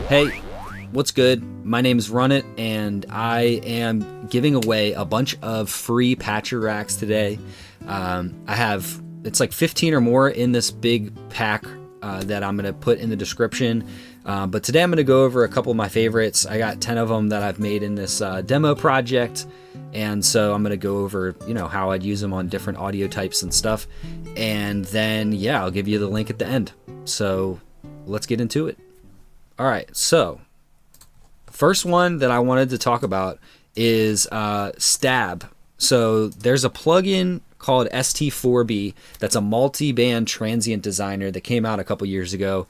Hey, what's good? My name is Runnit, and I am giving away a bunch of free patcher racks today. It's like 15 or more in this big pack that I'm going to put in the description. But today I'm going to go over a couple of my favorites. I got 10 of them that I've made in this demo project. And so I'm going to go over, how I'd use them on different audio types and stuff. And then, yeah, I'll give you the link at the end. So let's get into it. All right, so first one that I wanted to talk about is Stab. So there's a plugin called ST4B that's a multi-band transient designer that came out a couple years ago,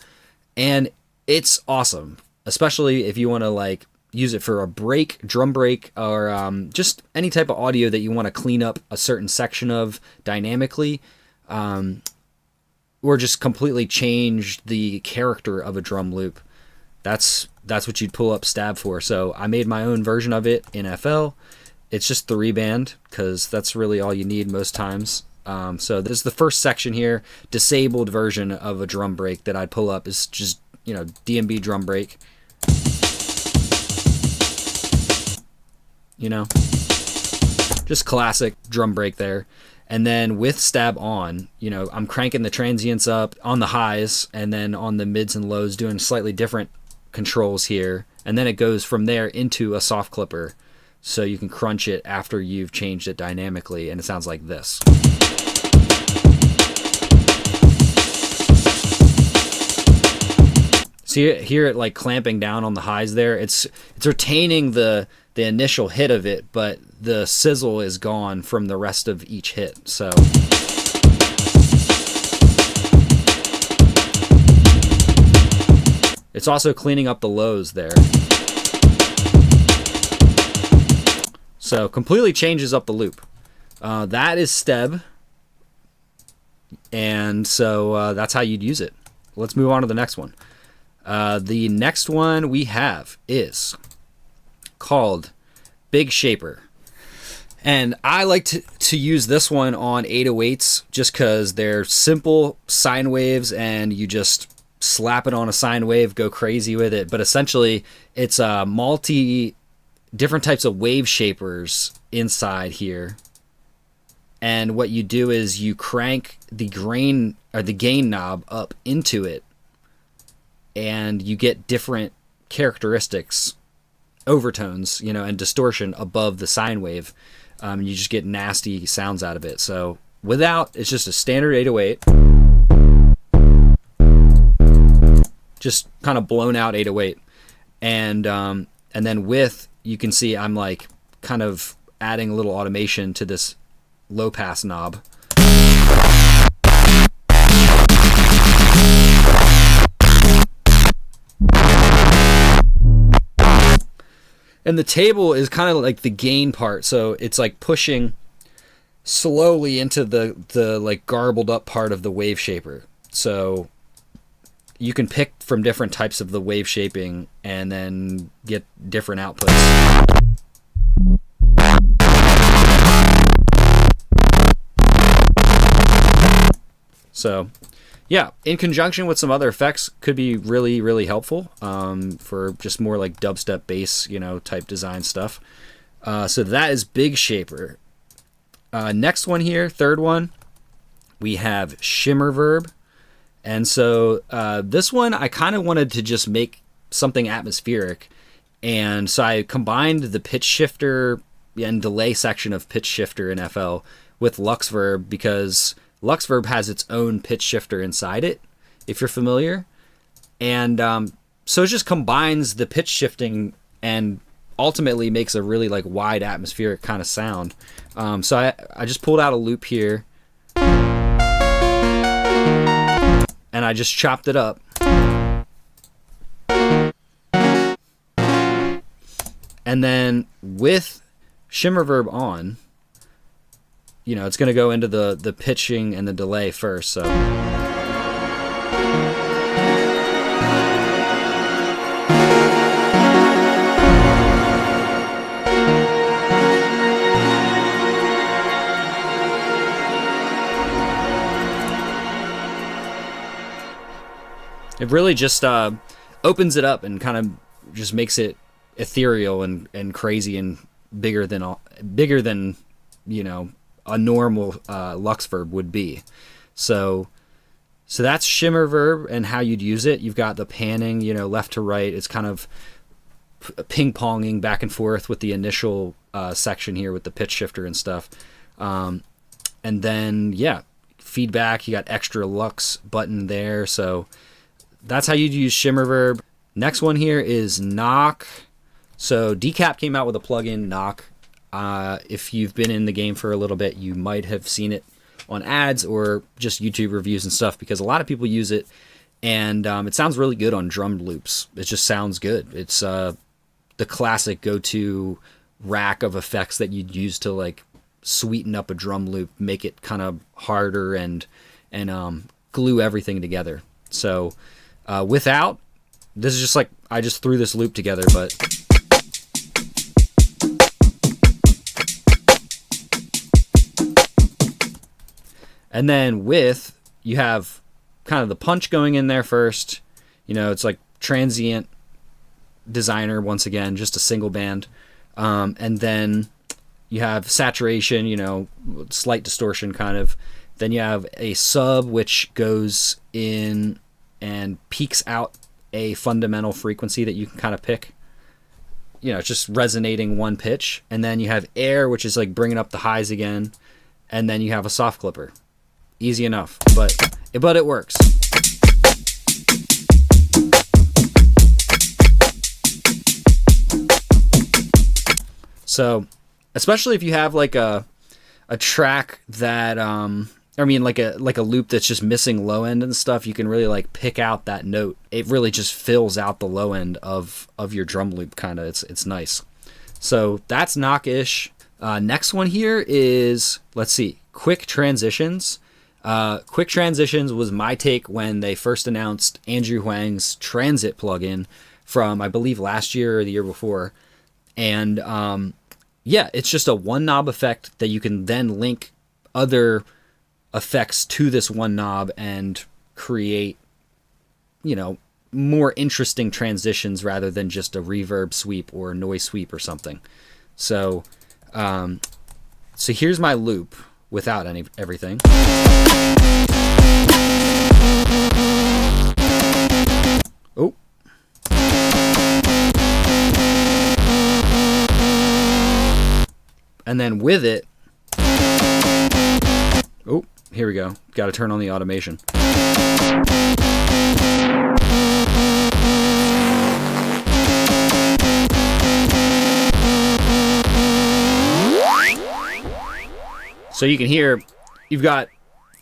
and it's awesome, especially if you want to use it for a break, drum break, or just any type of audio that you want to clean up a certain section of dynamically, or just completely change the character of a drum loop. That's what you'd pull up Stab for. So I made my own version of it in FL. It's just 3-band because that's really all you need most times. So this is the first section here. Disabled version of a drum break that I'd pull up is just, DMB drum break. Just classic drum break there. And then with Stab on, I'm cranking the transients up on the highs and then on the mids and lows doing slightly different controls here, and then it goes from there into a soft clipper, so you can crunch it after you've changed it dynamically, and it sounds like this. See it here, it clamping down on the highs there. It's retaining the initial hit of it, but the sizzle is gone from the rest of each hit. So it's also cleaning up the lows there. So completely changes up the loop. That is Steb. And so that's how you'd use it. Let's move on to the next one. The next one we have is called Big Shaper. And I like to use this one on 808s just because they're simple sine waves and you just slap it on a sine wave, go crazy with it. But essentially, it's different types of wave shapers inside here. And what you do is you crank the gain knob up into it, and you get different characteristics, overtones, and distortion above the sine wave. You just get nasty sounds out of it. So it's just a standard 808. Just kind of blown out 808, and then you can see I'm kind of adding a little automation to this low pass knob. And the table is kind of like the gain part, so it's pushing slowly into the garbled up part of the wave shaper. So you can pick from different types of the wave shaping and then get different outputs. So, yeah, in conjunction with some other effects could be really, really helpful for just more dubstep bass, type design stuff. So that is Big Shaper. Next one here, third one, we have Shimmerverb. And so this one, I kind of wanted to just make something atmospheric. And so I combined the pitch shifter and delay section of pitch shifter in FL with LuxVerb, because LuxVerb has its own pitch shifter inside it, if you're familiar. And so it just combines the pitch shifting and ultimately makes a really wide atmospheric kind of sound. So I just pulled out a loop here. And I just chopped it up. And then with Shimmerverb on, it's going to go into the pitching and the delay first. So it really just opens it up and kind of just makes it ethereal and crazy and bigger than you know, a normal Luxverb would be. So that's Shimmerverb and how you'd use it. You've got the panning, you know, left to right. It's kind of ping-ponging back and forth with the initial section here with the pitch shifter and stuff. And then, yeah, feedback. You got extra Lux button there. So that's how you'd use Shimmerverb. Next one here is Knock. So Decap came out with a plugin, Knock. If you've been in the game for a little bit, you might have seen it on ads or just YouTube reviews and stuff, because a lot of people use it, and it sounds really good on drum loops. It just sounds good. It's the classic go-to rack of effects that you'd use to like sweeten up a drum loop, make it kind of harder and glue everything together. So without, this is just like, I just threw this loop together, but and then with, you have kind of the punch going in there first. You know, it's like Transient designer once again, just a single band. And then you have saturation, you know, slight distortion kind of. Then you have a sub, which goes in and peaks out a fundamental frequency that you can kind of pick. You know, it's just resonating one pitch. And then you have air, which is like bringing up the highs again. And then you have a soft clipper. Easy enough, but it works. So, especially if you have like a track that like a loop that's just missing low end and stuff, you can really like pick out that note. It really just fills out the low end of your drum loop kind of. It's nice. So that's Knockish. Next one here is, let's see, Quik Transitions. Quik Transitions was my take when they first announced Andrew Huang's Transit plugin from, I believe, last year or the year before. And yeah, it's just a one knob effect that you can then link other effects to this one knob and create, you know, more interesting transitions rather than just a reverb sweep or a noise sweep or something. So, so here's my loop without everything. Oh. And then with it, oh, here we go. Got to turn on the automation. So you can hear, you've got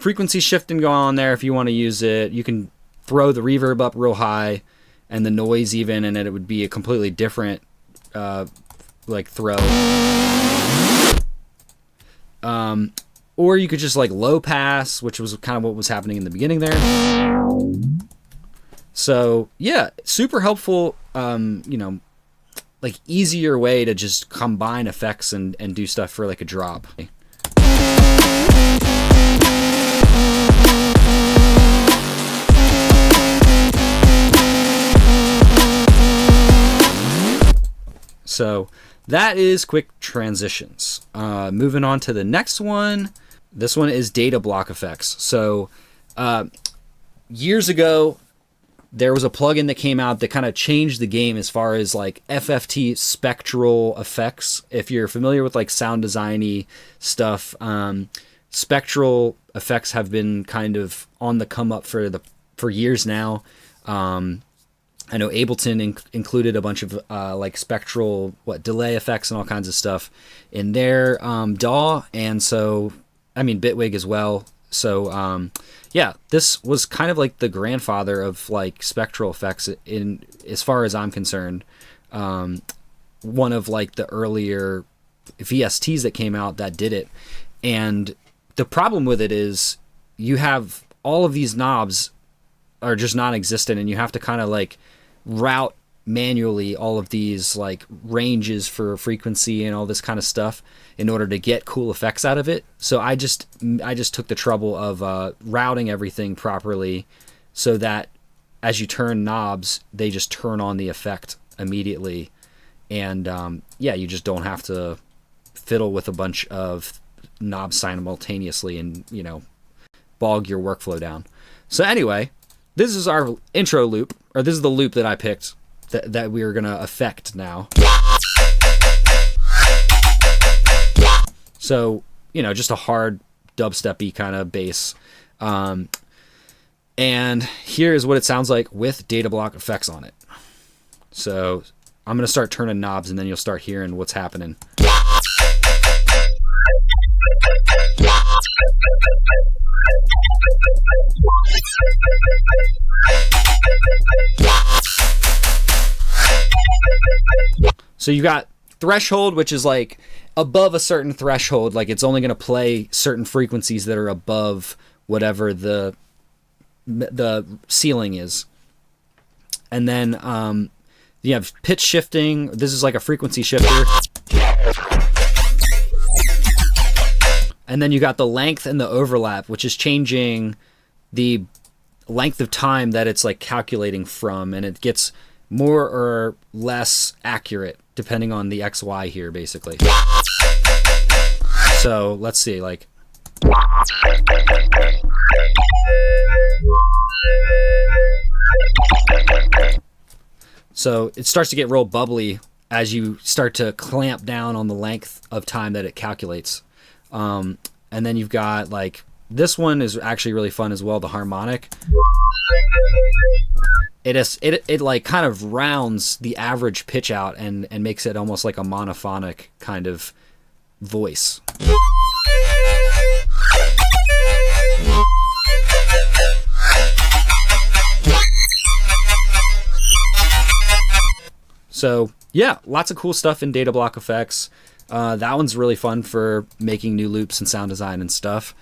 frequency shifting going on there if you want to use it. You can throw the reverb up real high and the noise even, and it would be a completely different like throw. Or you could just like low pass, which was kind of what was happening in the beginning there. So yeah, super helpful, you know, like easier way to just combine effects and do stuff for like a drop. So that is Quik Transitions. Moving on to the next one. This one is Datablock FX. So years ago, there was a plugin that came out that kind of changed the game as far as like FFT spectral effects. If you're familiar with like sound designy stuff, spectral effects have been kind of on the come up for years now. I know Ableton included a bunch of like spectral delay effects and all kinds of stuff in their DAW, and so I mean Bitwig as well. So yeah, this was kind of like the grandfather of like spectral effects in as far as I'm concerned. One of like the earlier VSTs that came out that did it, and the problem with it is you have all of these knobs are just non-existent, and you have to kind of like route manually all of these like ranges for frequency and all this kind of stuff in order to get cool effects out of it. So I just took the trouble of routing everything properly so that as you turn knobs, they just turn on the effect immediately. And yeah, you just don't have to fiddle with a bunch of knobs simultaneously and, you know, bog your workflow down. So anyway, this is our intro loop, or this is the loop that I picked that we are going to affect now. So, you know, just a hard dubstep-y kind of bass. And here is what it sounds like with Datablock FX on it. So I'm going to start turning knobs, and then you'll start hearing what's happening. So you got threshold, which is like above a certain threshold, like it's only going to play certain frequencies that are above whatever the ceiling is. And then you have pitch shifting. This is like a frequency shifter. And then you got the length and the overlap, which is changing the length of time that it's like calculating from, and it gets more or less accurate depending on the XY here, basically. So let's see, like. So it starts to get real bubbly as you start to clamp down on the length of time that it calculates. And then you've got like, this one is actually really fun as well, the harmonic. It like kind of rounds the average pitch out and makes it almost like a monophonic kind of voice. So yeah, lots of cool stuff in Datablock FX. That one's really fun for making new loops and sound design and stuff.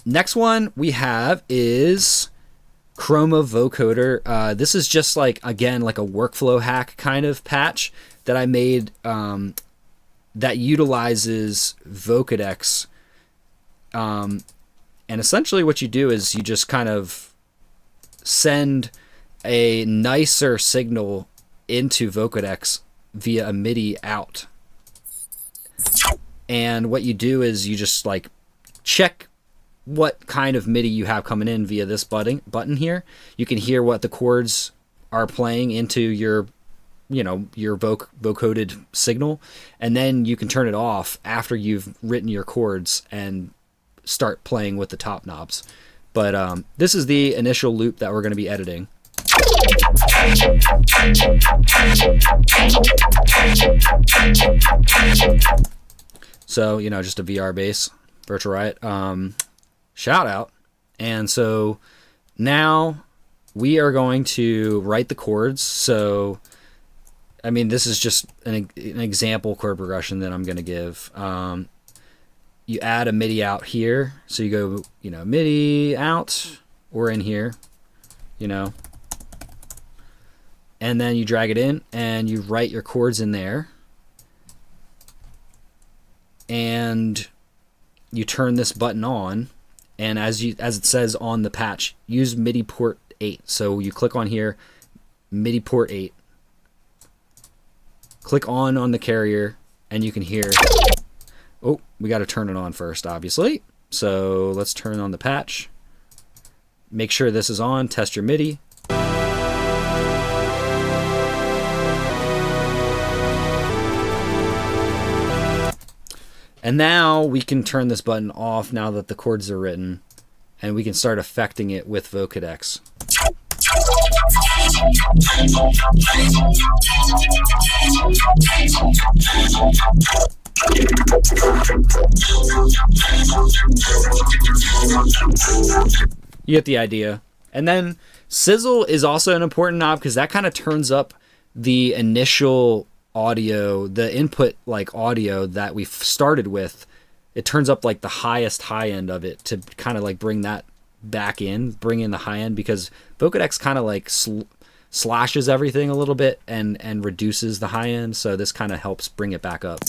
Next one we have is Chroma Vocoder. This is just like, again, like a workflow hack kind of patch that I made that utilizes Vocodex. And essentially what you do is you just kind of send a nicer signal into Vocodex via a MIDI out. And what you do is you just like check what kind of MIDI you have coming in via this button here. You can hear what the chords are playing into your, you know, your vocoded signal, and then you can turn it off after you've written your chords and start playing with the top knobs. But this is the initial loop that we're going to be editing. So, you know, just a VR bass, Virtual Riot, shout out. And so now we are going to write the chords. So, I mean, this is just an example chord progression that I'm going to give. You add a MIDI out here. So you go, you know, MIDI out or in here, you know, and then you drag it in and you write your chords in there. And you turn this button on, and as it says on the patch, use MIDI port 8. So you click on here, MIDI port 8. Click on the carrier, and you can hear. Oh, we got to turn it on first, obviously. So let's turn on the patch. Make sure this is on. Test your MIDI. And now we can turn this button off now that the chords are written, and we can start affecting it with Vocodex. You get the idea. And then sizzle is also an important knob because that kind of turns up the initial audio, the input like audio that we started with. It turns up like the highest high end of it to kind of like bring that back in, bring in the high end, because Vocodex kind of like slashes everything a little bit and reduces the high end. So this kind of helps bring it back up.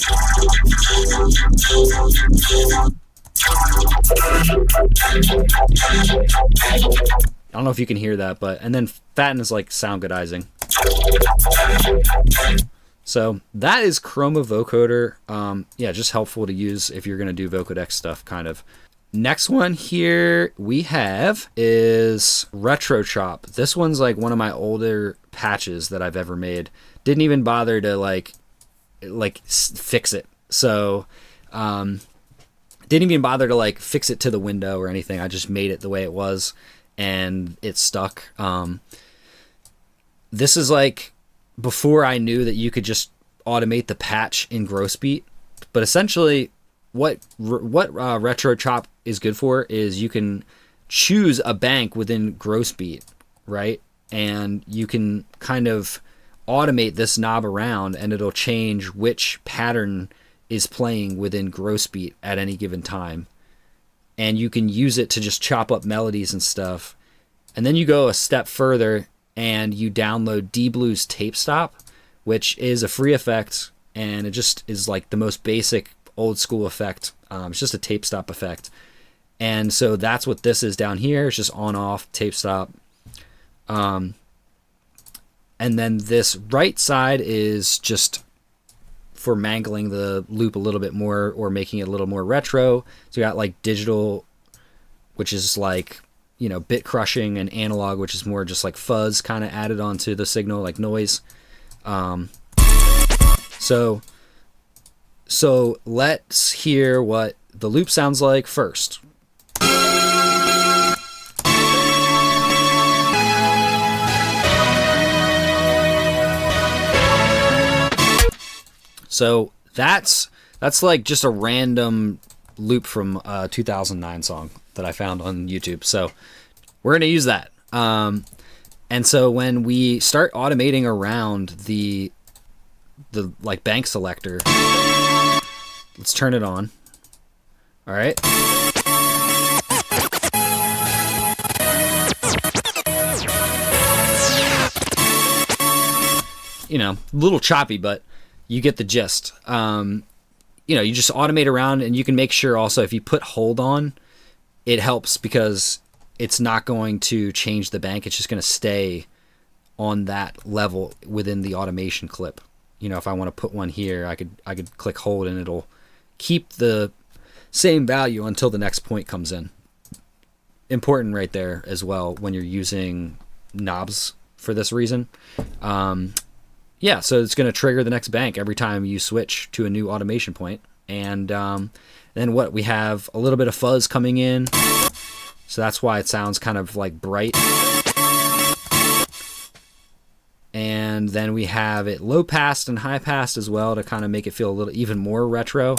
I don't know if you can hear that, but, and then fatten is like sound goodizing. So that is Chroma Vocoder. Yeah, just helpful to use if you're going to do Vocodex stuff, kind of. Next one here we have is RetroChop. This one's like one of my older patches that I've ever made. Didn't even bother to like fix it. So, didn't even bother to like fix it to the window or anything. I just made it the way it was and it stuck. This is like before I knew that you could just automate the patch in Grossbeat, but essentially what RetroChop is good for is you can choose a bank within Grossbeat, right? And you can kind of automate this knob around and it'll change which pattern is playing within Grossbeat at any given time. And you can use it to just chop up melodies and stuff. And then you go a step further and you download D-Blue's Tape Stop, which is a free effect, and it just is like the most basic old school effect. It's just a tape stop effect. And so that's what this is down here. It's just on off tape stop. And then this right side is just for mangling the loop a little bit more or making it a little more retro. So you got like digital, which is like, you know, bit crushing, and analog, which is more just like fuzz kind of added onto the signal, like noise. So let's hear what the loop sounds like first. So that's like just a random loop from a 2009 song that I found on YouTube. So we're going to use that. And so when we start automating around the like bank selector, let's turn it on. All right. You know, a little choppy, but you get the gist. You know, you just automate around, and you can make sure also if you put hold on, it helps because it's not going to change the bank. It's just going to stay on that level within the automation clip. You know, if I want to put one here, I could click hold and it'll keep the same value until the next point comes in. Important right there as well when you're using knobs for this reason. Yeah, so it's going to trigger the next bank every time you switch to a new automation point. And then what we have, a little bit of fuzz coming in. So that's why it sounds kind of like bright. And then we have it low passed and high passed as well to kind of make it feel a little even more retro.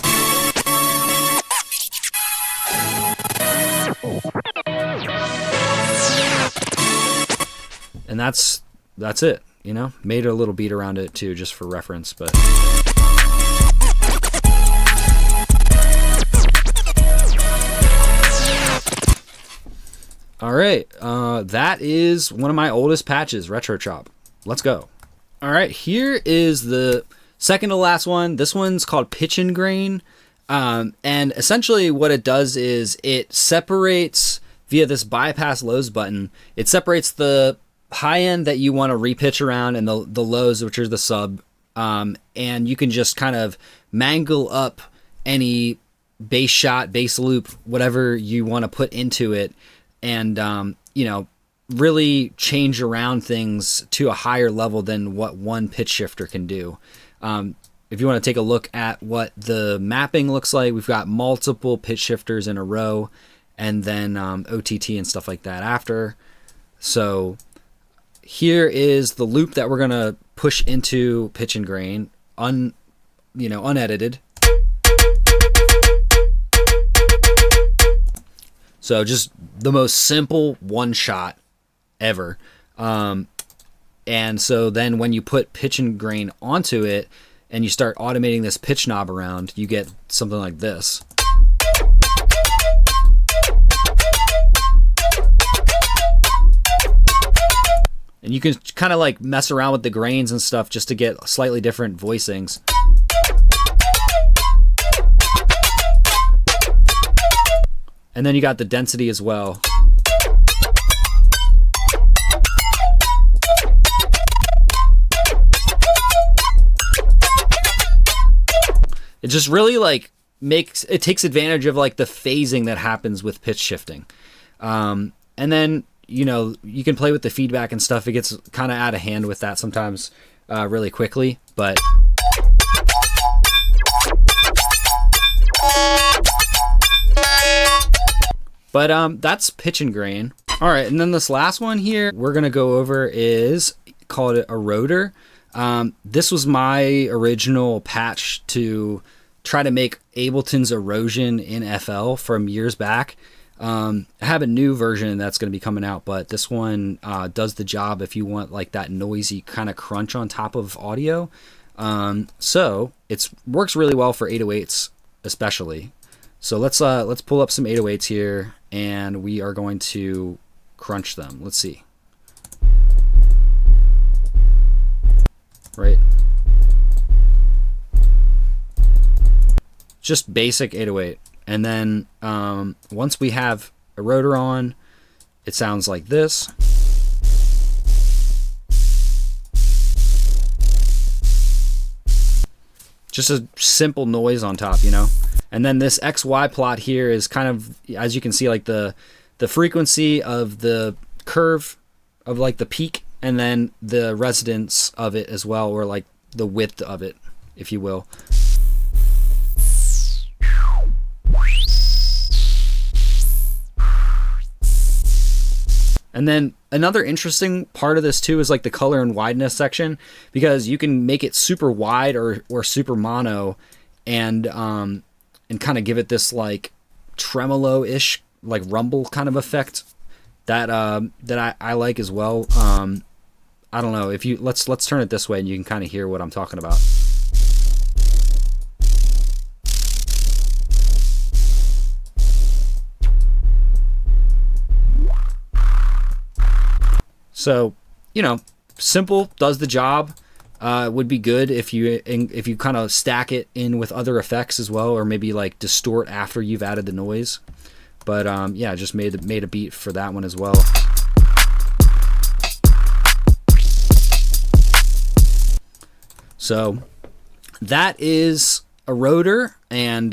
And that's it. You know, made a little beat around it too, just for reference, but. All right, that is one of my oldest patches, RetroChop. Let's go. All right, here is the second to last one. This one's called Pitch and Grain. And essentially what it does is it separates via this bypass lows button. It separates the high end that you want to repitch around and the lows, which are the sub. And you can just kind of mangle up any bass shot, bass loop, whatever you want to put into it. And, you know, really change around things to a higher level than what one pitch shifter can do. If you want to take a look at what the mapping looks like, we've got multiple pitch shifters in a row, and then OTT and stuff like that after. So here is the loop that we're going to push into Pitch and Grain, unedited. So just the most simple one shot ever. And so then when you put Pitch and Grain onto it and you start automating this pitch knob around, you get something like this. And you can kind of like mess around with the grains and stuff just to get slightly different voicings. And then you got the density as well. just really like takes advantage of like the phasing that happens with pitch shifting. And then, you know, you can play with the feedback and stuff. It gets kind of out of hand with that sometimes really quickly, but that's pitch and grain. All right, and then this last one here we're gonna go over is called Eroder. This was my original patch to try to make Ableton's erosion in FL from years back. I have a new version that's going to be coming out, but this one does the job if you want like that noisy kind of crunch on top of audio. So it works really well for 808s especially. So let's pull up some 808s here, and we are going to crunch them. Let's see. Right. Just basic 808. And then once we have Eroder on, it sounds like this. Just a simple noise on top, you know. And then this XY plot here is kind of, as you can see, like the frequency of the curve of like the peak, and then the resonance of it as well, or like the width of it, if you will. And then another interesting part of this too is like the color and wideness section, because you can make it super wide or super mono, and kind of give it this like tremolo-ish, like rumble kind of effect that I like as well. I don't know if you let's turn it this way and you can kind of hear what I'm talking about. So, you know, simple, does the job. Would be good if you kind of stack it in with other effects as well, or maybe like distort after you've added the noise. But yeah, just made a beat for that one as well. So that is Eroder, and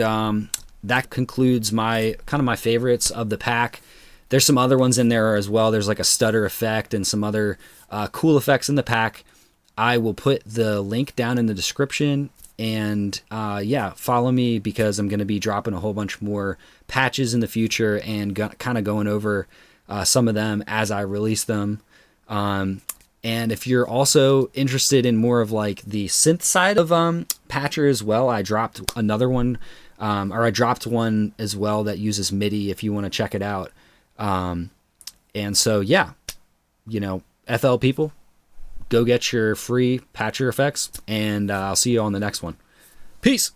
that concludes my favorites of the pack. There's some other ones in there as well. There's like a stutter effect and some other cool effects in the pack. I will put the link down in the description, and yeah, follow me, because I'm going to be dropping a whole bunch more patches in the future and kind of going over some of them as I release them. And if you're also interested in more of like the synth side of Patcher as well, I dropped another one, or I dropped one as well that uses MIDI if you want to check it out. And so, yeah, you know, FL people, go get your free Patcher effects, and I'll see you on the next one. Peace.